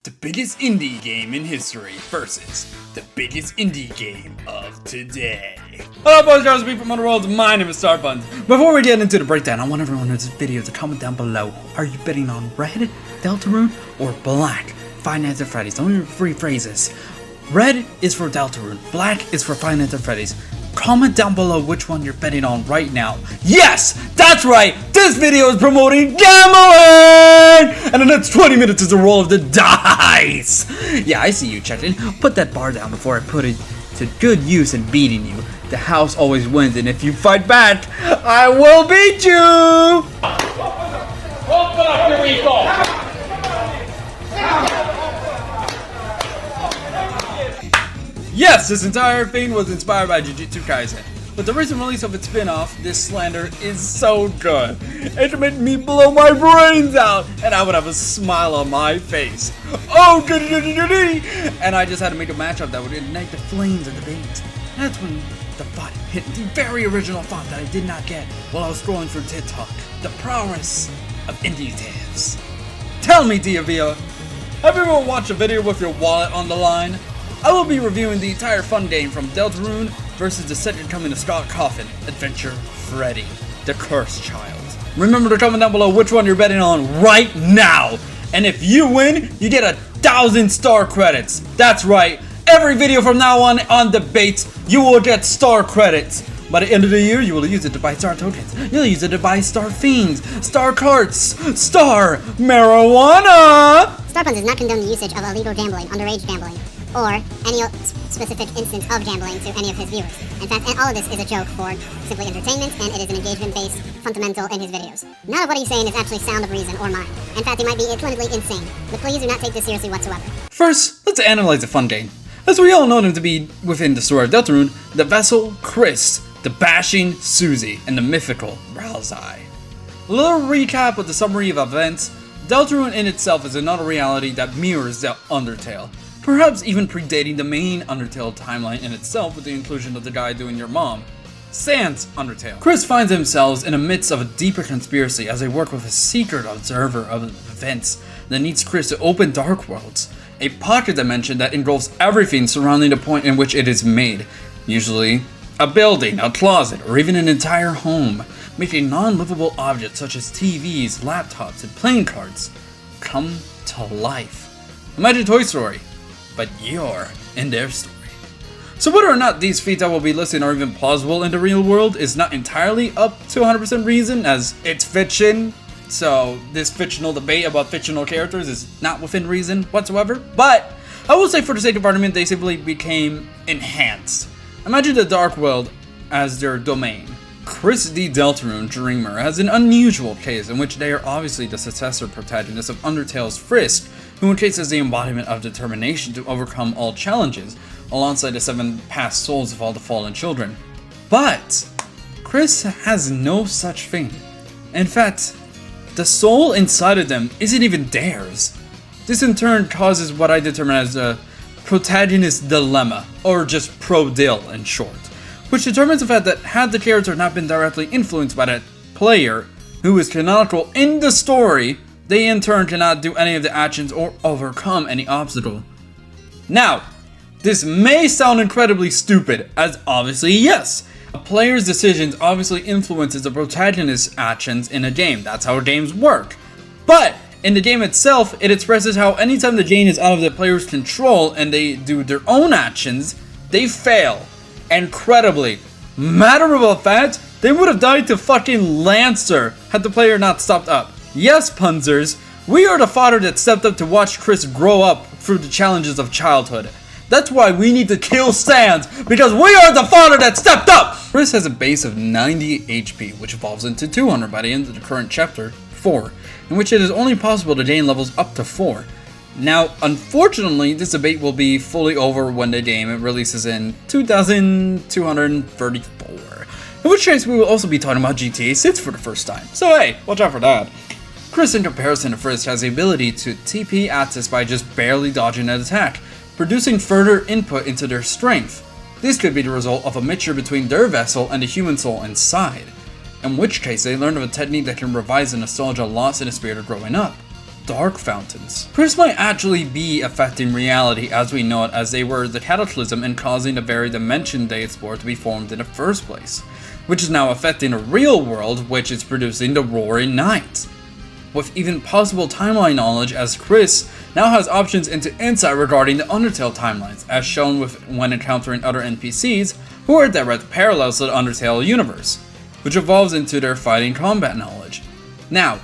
The biggest indie game in history versus the biggest indie game of today. Hello boys and girls, people from Underworld, my name is Star-Punz. Before we get into the breakdown, I want everyone in this video to comment down below. Are you betting on red, Deltarune, or black? Five Nights at Freddy's, only three phrases. Red is for Deltarune, black is for Five Nights at Freddy's. Comment down below which one you're betting on right now. Yes! That's right! This video is promoting gambling! And the next 20 minutes is a roll of the dice! Yeah, I see you, Chetin. Put that bar down before I put it to good use in beating you. The house always wins, and if you fight back, I will beat you! Open up your recall! Yes, this entire thing was inspired by Jujutsu Kaisen, but the recent release of its spin-off, This Slander, is so good. It made me blow my brains out, and I would have a smile on my face. Oh, goody! And I just had to make a matchup that would ignite the flames of debate. That's when the thought hit, the very original thought that I did not get while I was scrolling through TikTok. The prowess of indie devs. Tell me, Diavia, have you ever watched a video with your wallet on the line? I will be reviewing the entire fun game from Deltarune versus the second coming of Scott Coffin, Adventure Freddy, the Cursed Child. Remember to comment down below which one you're betting on right now. And if you win, you get 1,000 star credits. That's right, every video from now on debates, you will get star credits. By the end of the year, you will use it to buy star tokens. You'll use it to buy star fiends, star carts, star marijuana. Star-Punz does not condone the usage of illegal gambling, underage gambling, or any specific instance of gambling to any of his viewers. In fact, and all of this is a joke for simply entertainment, and it is an engagement-based fundamental in his videos. None of what he's saying is actually sound of reason or mine. In fact, he might be clinically insane, but please do not take this seriously whatsoever. First, let's analyze the fun game. As we all know him to be within the story of Deltarune, the vessel Chris, the bashing Susie, and the mythical Ralzai. A little recap of the summary of events. Deltarune in itself is another reality that mirrors the Undertale, perhaps even predating the main Undertale timeline in itself with the inclusion of the guy doing your mom. Sans Undertale. Chris finds himself in the midst of a deeper conspiracy as they work with a secret observer of events that needs Chris to open Dark Worlds, a pocket dimension that engulfs everything surrounding the point in which it is made, usually a building, a closet, or even an entire home, making non-livable objects such as TVs, laptops, and playing cards come to life. Imagine Toy Story, but you're in their story. So whether or not these feats I will be listing are even plausible in the real world is not entirely up to 100% reason, as it's fiction, so this fictional debate about fictional characters is not within reason whatsoever. But I will say, for the sake of argument, they simply became enhanced. Imagine the Dark World as their domain. Chris D. Deltarune Dreamer has an unusual case in which they are obviously the successor protagonist of Undertale's Frisk, who in case is the embodiment of determination to overcome all challenges, alongside the 7 past souls of all the fallen children. But Chris has no such thing. In fact, the soul inside of them isn't even theirs. This in turn causes what I determine as a protagonist dilemma, or just pro-dill in short, which determines the fact that had the character not been directly influenced by that player, who is canonical in the story, they in turn cannot do any of the actions or overcome any obstacle. Now, this may sound incredibly stupid, as obviously yes, a player's decisions obviously influences the protagonist's actions in a game. That's how games work. But in the game itself, it expresses how anytime the game is out of the player's control and they do their own actions, they fail. Incredibly, matter of fact, they would have died to fucking Lancer had the player not stopped up. Yes, Punzers, we are the father that stepped up to watch Chris grow up through the challenges of childhood. That's why we need to kill Sans, because we are the father that stepped up! Chris has a base of 90 HP, which evolves into 200 by the end of the current chapter 4, in which it is only possible to gain levels up to 4. Now, unfortunately, this debate will be fully over when the game releases in 2234, in which case we will also be talking about GTA 6 for the first time, so hey, watch out for that. Chris, in comparison to Frisk, has the ability to TP access by just barely dodging an attack, producing further input into their strength. This could be the result of a mixture between their vessel and the human soul inside, in which case they learned of a technique that can revive the nostalgia lost in the spirit of growing up. dark fountains. Chris might actually be affecting reality as we know it, as they were the cataclysm in causing the very dimension they explored to be formed in the first place, which is now affecting the real world, which is producing the Roaring Night. With even possible timeline knowledge, as Chris now has options into insight regarding the Undertale timelines, as shown when encountering other NPCs who are direct parallels to the Undertale universe, which evolves into their fighting combat knowledge. Now,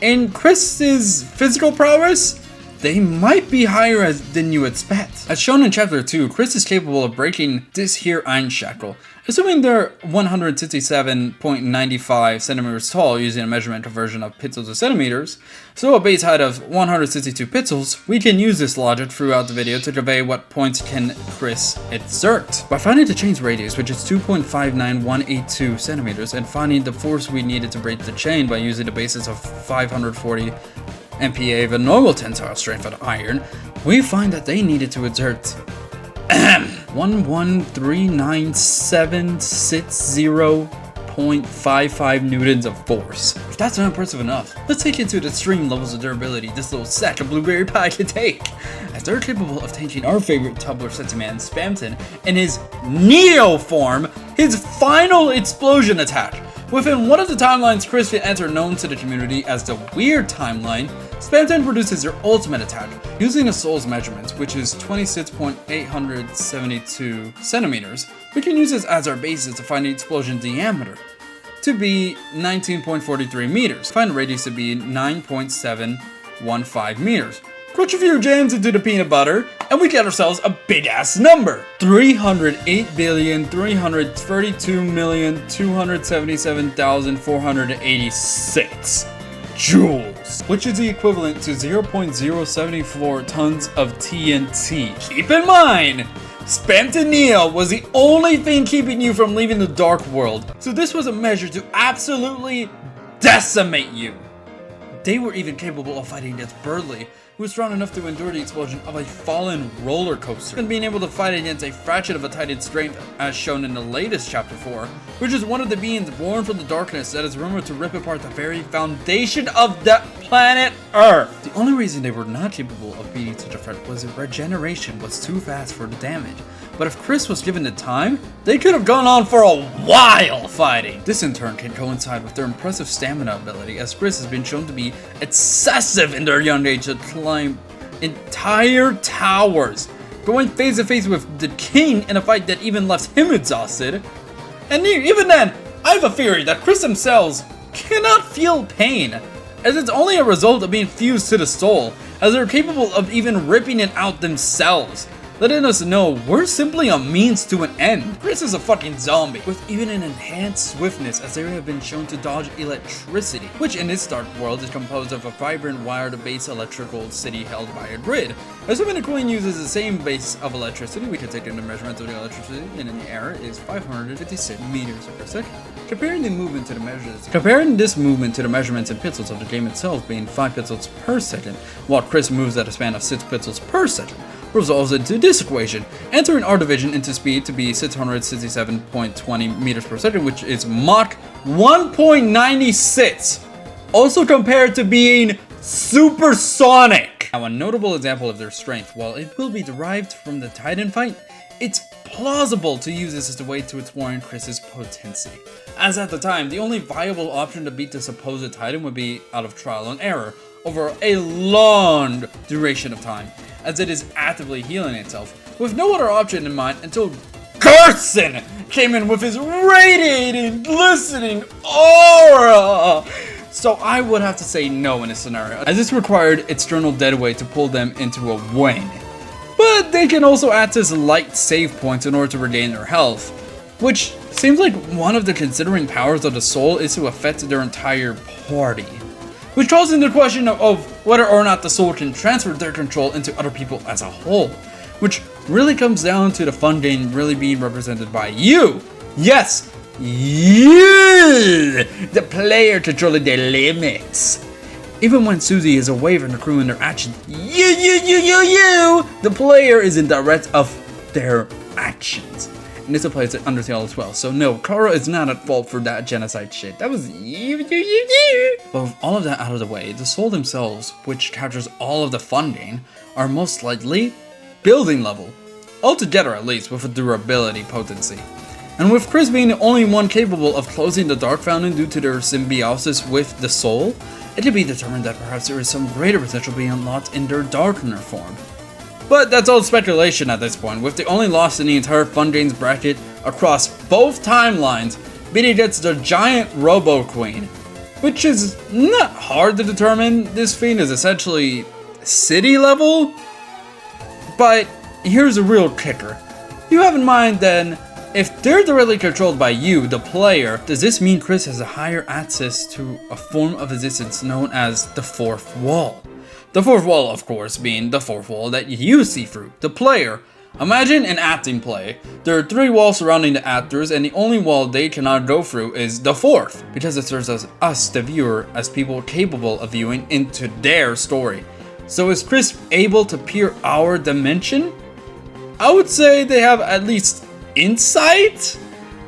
in Chris's physical prowess, they might be higher than you expect. As shown in Chapter 2, Chris is capable of breaking this here Iron Shackle, assuming they're 167.95 centimeters tall using a measurement conversion of pixels to centimeters, so a base height of 162 pixels. We can use this logic throughout the video to convey what points can Chris exert. By finding the chain's radius, which is 2.59182 centimeters, and finding the force we needed to break the chain by using the basis of 540 MPa of a normal tensile strength of iron, we find that they needed to exert 1139760.55 newtons of force. If that's not impressive enough, let's take it to the extreme levels of durability this little sack of blueberry pie can take, as they're capable of taking our favorite Tumblr sexy man Spamton in his Neo form, his final explosion attack. Within one of the timelines Chris can enter, known to the community as the Weird Timeline, Spamton produces their ultimate attack, using a soul's measurement, which is 26.872 centimeters. We can use this as our basis to find the explosion diameter to be 19.43 meters, find the radius to be 9.715 meters. Crunch a few gems into the peanut butter, and we get ourselves a big ass number. 308,332,277,486 joules, which is the equivalent to 0.074 tons of TNT. Keep in mind, Spamton Neo was the only thing keeping you from leaving the dark world, so this was a measure to absolutely decimate you. They were even capable of fighting against Birdly, who was strong enough to endure the explosion of a fallen roller coaster, and being able to fight against a fraction of a Titan's strength, as shown in the latest Chapter 4, which is one of the beings born from the darkness that is rumored to rip apart the very foundation of the planet Earth. The only reason they were not capable of beating such a threat was that regeneration was too fast for the damage. But if Chris was given the time, they could have gone on for a while fighting. This in turn can coincide with their impressive stamina ability, as Chris has been shown to be excessive in their young age to climb entire towers, going face to face with the king in a fight that even left him exhausted. And even then, I have a theory that Chris themselves cannot feel pain, as it's only a result of being fused to the soul, as they're capable of even ripping it out themselves, letting us know we're simply a means to an end. Chris is a fucking zombie, with even an enhanced swiftness, as they have been shown to dodge electricity, which in this dark world is composed of a vibrant wired base electrical city held by a grid. Assuming the coin uses the same base of electricity, we can take in the measurement of the electricity in the air is 556 meters per second. Comparing this movement to the measurements in pixels of the game itself being 5 pixels per second, while Chris moves at a span of 6 pixels per second, resolves into this equation, entering our division into speed to be 667.20 meters per second, which is Mach 1.96, also compared to being supersonic. Now, a notable example of their strength, while it will be derived from the Titan fight, it's plausible to use this as a way to exploring Chris's potency, as at the time, the only viable option to beat the supposed Titan would be out of trial and error over a long duration of time, as it is actively healing itself, with no other option in mind until Gerson came in with his radiating, glistening aura. So I would have to say no in this scenario, as this required external deadweight to pull them into a wing. But they can also access light save points in order to regain their health, which seems like one of the considering powers of the soul is to affect their entire party, which calls into question of whether or not the soul can transfer their control into other people as a whole, which really comes down to the fun game really being represented by you. Yes, you, the player, controlling their limits. Even when Susie is away from the crew and their actions, you, the player is in direct of their actions. needs to play as Undertale as well. So no, Kara is not at fault for that genocide shit. That was you. But with all of that out of the way, the soul themselves, which captures all of the funding, are most likely building level. Altogether at least, with a durability potency. And with Chris being the only one capable of closing the Dark Fountain due to their symbiosis with the soul, it can be determined that perhaps there is some greater potential being unlocked in their Darkener form. But that's all speculation at this point, with the only loss in the entire Fundane's bracket across both timelines being against the giant Robo Queen, which is not hard to determine. This fiend is essentially city level, but here's a real kicker. You have in mind then, if they're directly controlled by you, the player, does this mean Chris has a higher access to a form of existence known as the fourth wall? The fourth wall, of course, being the fourth wall that you see through, the player. Imagine an acting play. There are 3 walls surrounding the actors, and the only wall they cannot go through is the fourth, because it serves as us, the viewer, as people capable of viewing into their story. So is Chris able to peer our dimension? I would say they have at least insight,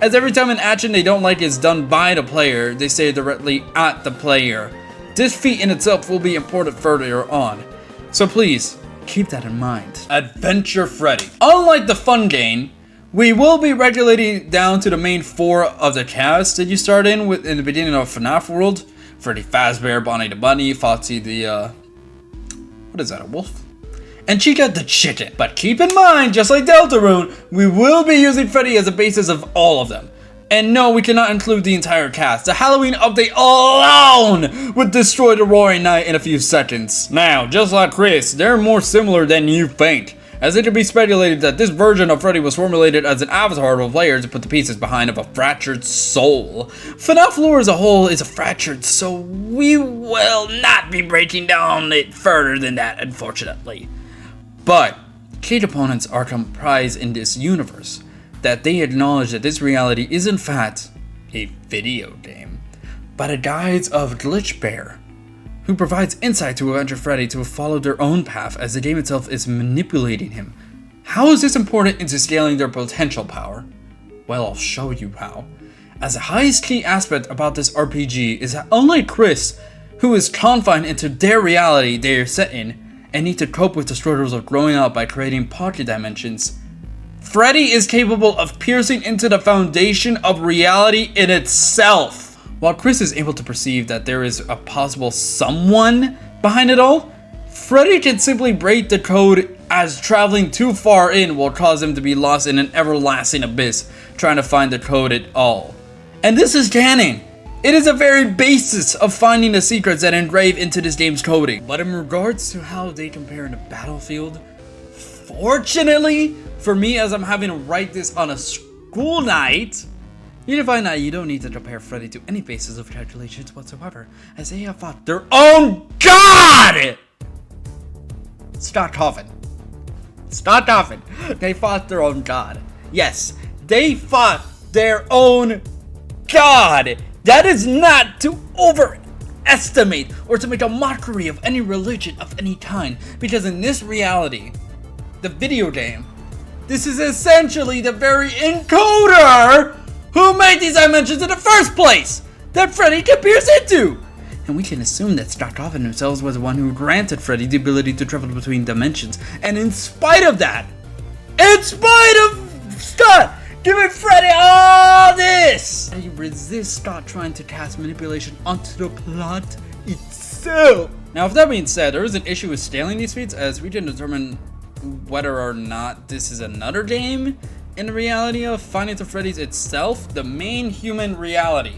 as every time an action they don't like is done by the player, they say directly at the player. This feat in itself will be important further on, so please keep that in mind. Adventure Freddy. Unlike the Fundane, we will be regulating down to the main 4 of the cast that you start in with in the beginning of Fnaf world. Freddy Fazbear, Bonnie the Bunny, Foxy the what is that, a wolf? And Chica the chicken. But keep in mind, just like Deltarune, we will be using Freddy as a basis of all of them. And no, we cannot include the entire cast. The Halloween update alone would destroy the Roaring Night in a few seconds. Now, just like Chris, they're more similar than you think, as it could be speculated that this version of Freddy was formulated as an avatar of a player to put the pieces behind of a fractured soul. Fnaf lore as a whole is a fractured, so we will not be breaking down it further than that, unfortunately. But key components are comprised in this universe, that they acknowledge that this reality is in fact a video game by the guise of Glitch Bear, who provides insight to Adventure Freddy to follow their own path as the game itself is manipulating him. How is this important into scaling their potential power? Well, I'll show you how. As the highest key aspect about this RPG is that unlike Chris, who is confined into their reality they are set in, and need to cope with the struggles of growing up by creating pocket dimensions, Freddy is capable of piercing into the foundation of reality in itself. While Chris is able to perceive that there is a possible someone behind it all, Freddy can simply break the code as traveling too far in will cause him to be lost in an everlasting abyss trying to find the code at all. And this is canon. It is a very basis of finding the secrets that engrave into this game's coding. But in regards to how they compare in the battlefield, fortunately for me, as I'm having to write this on a school night, you can find that you don't need to compare Freddy to any basis of calculations whatsoever, as they have fought their own god! Stop coughing. Stop coughing. They fought their own god. Yes, they fought their own god! That is not to overestimate or to make a mockery of any religion of any kind, because in this reality, the video game, this is essentially the very encoder who made these dimensions in the first place that Freddy can pierce into. And we can assume that Star-Punz himself was the one who granted Freddy the ability to travel between dimensions. And in spite of that, in spite of Scott giving Freddy all this, he resists Scott trying to cast manipulation onto the plot itself. Now, with that being said, there is an issue with scaling these feats, as we can determine whether or not this is another game in the reality of Five Nights at Freddy's itself, the main human reality,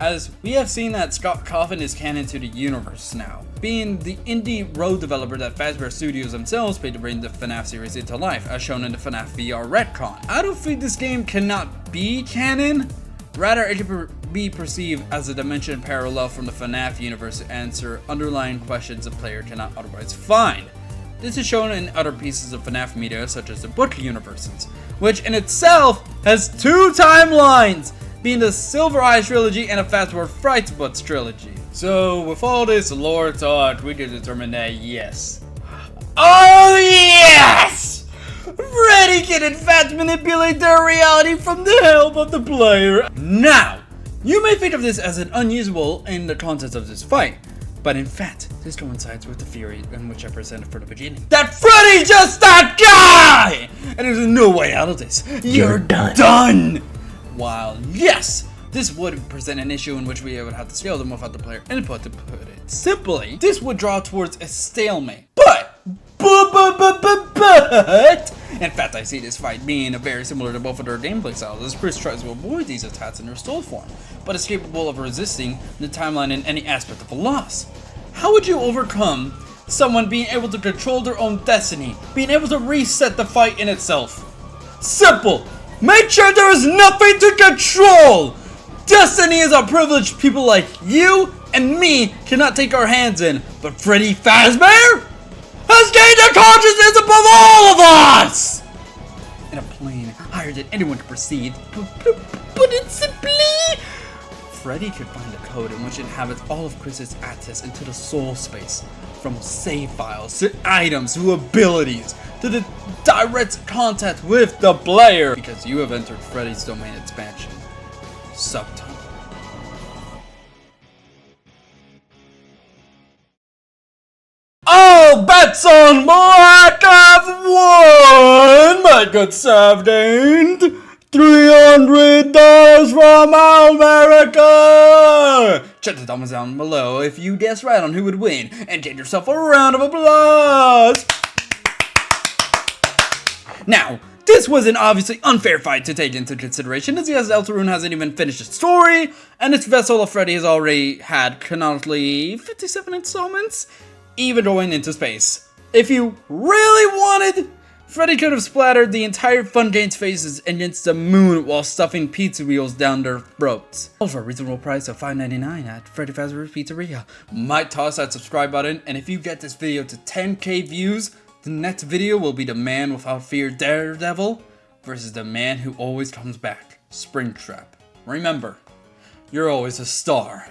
as we have seen that Scott Coffin is canon to the universe now, being the indie road developer that Fazbear Studios themselves paid to bring the Fnaf series into life, as shown in the Fnaf VR retcon. I don't think this game cannot be canon, rather it can be perceived as a dimension parallel from the Fnaf universe to answer underlying questions the player cannot otherwise find. This is shown in other pieces of Fnaf media, such as the book universes, which in itself has 2 timelines, being the Silver Eyes trilogy and a Fazbear Frightbutts trilogy. So with all this lore talk, we can determine that yes, oh yes, Freddy can can in fact manipulate their reality from the help of the player. Now, you may think of this as an unusual in the context of this fight, but in fact, this coincides with the theory in which I presented from the beginning. That Freddy's just that guy! And there's no way out of this. You're done! While yes, this would present an issue in which we would have to scale them without the player input, to put it simply. This would draw towards a stalemate. But, in fact, I see this fight being very similar to both of their gameplay styles, as Chris tries to avoid these attacks in their stole form, but is capable of resisting the timeline in any aspect of a loss. How would you overcome someone being able to control their own destiny, being able to reset the fight in itself? Simple! Make sure there is nothing to control! Destiny is a privilege people like you and me cannot take our hands in, but Freddy Fazbear has gained a consciousness above all of us! In a plane higher than anyone could perceive, put it simply, Freddy could find a code in which it inhabits all of Chris's access into the soul space, from save files to items to abilities to the direct contact with the player, because you have entered Freddy's domain expansion. Subtitle. All bets on black have won, my good servant. $300 from America! Check the thumbs down below if you guess right on who would win, and get yourself a round of applause! Now, this was an obviously unfair fight to take into consideration, as yes, Deltarune hasn't even finished its story, and its Vessel of Freddy has already had canonically 57 installments, even going into space. If you really wanted, Freddy could have splattered the entire Fun Games faces against the moon while stuffing pizza wheels down their throats. All for a reasonable price of $5.99 at Freddy Fazbear's Pizzeria. Might toss that subscribe button, and if you get this video to 10k views, the next video will be the Man Without Fear Daredevil versus the man who always comes back, Springtrap. Remember, you're always a star.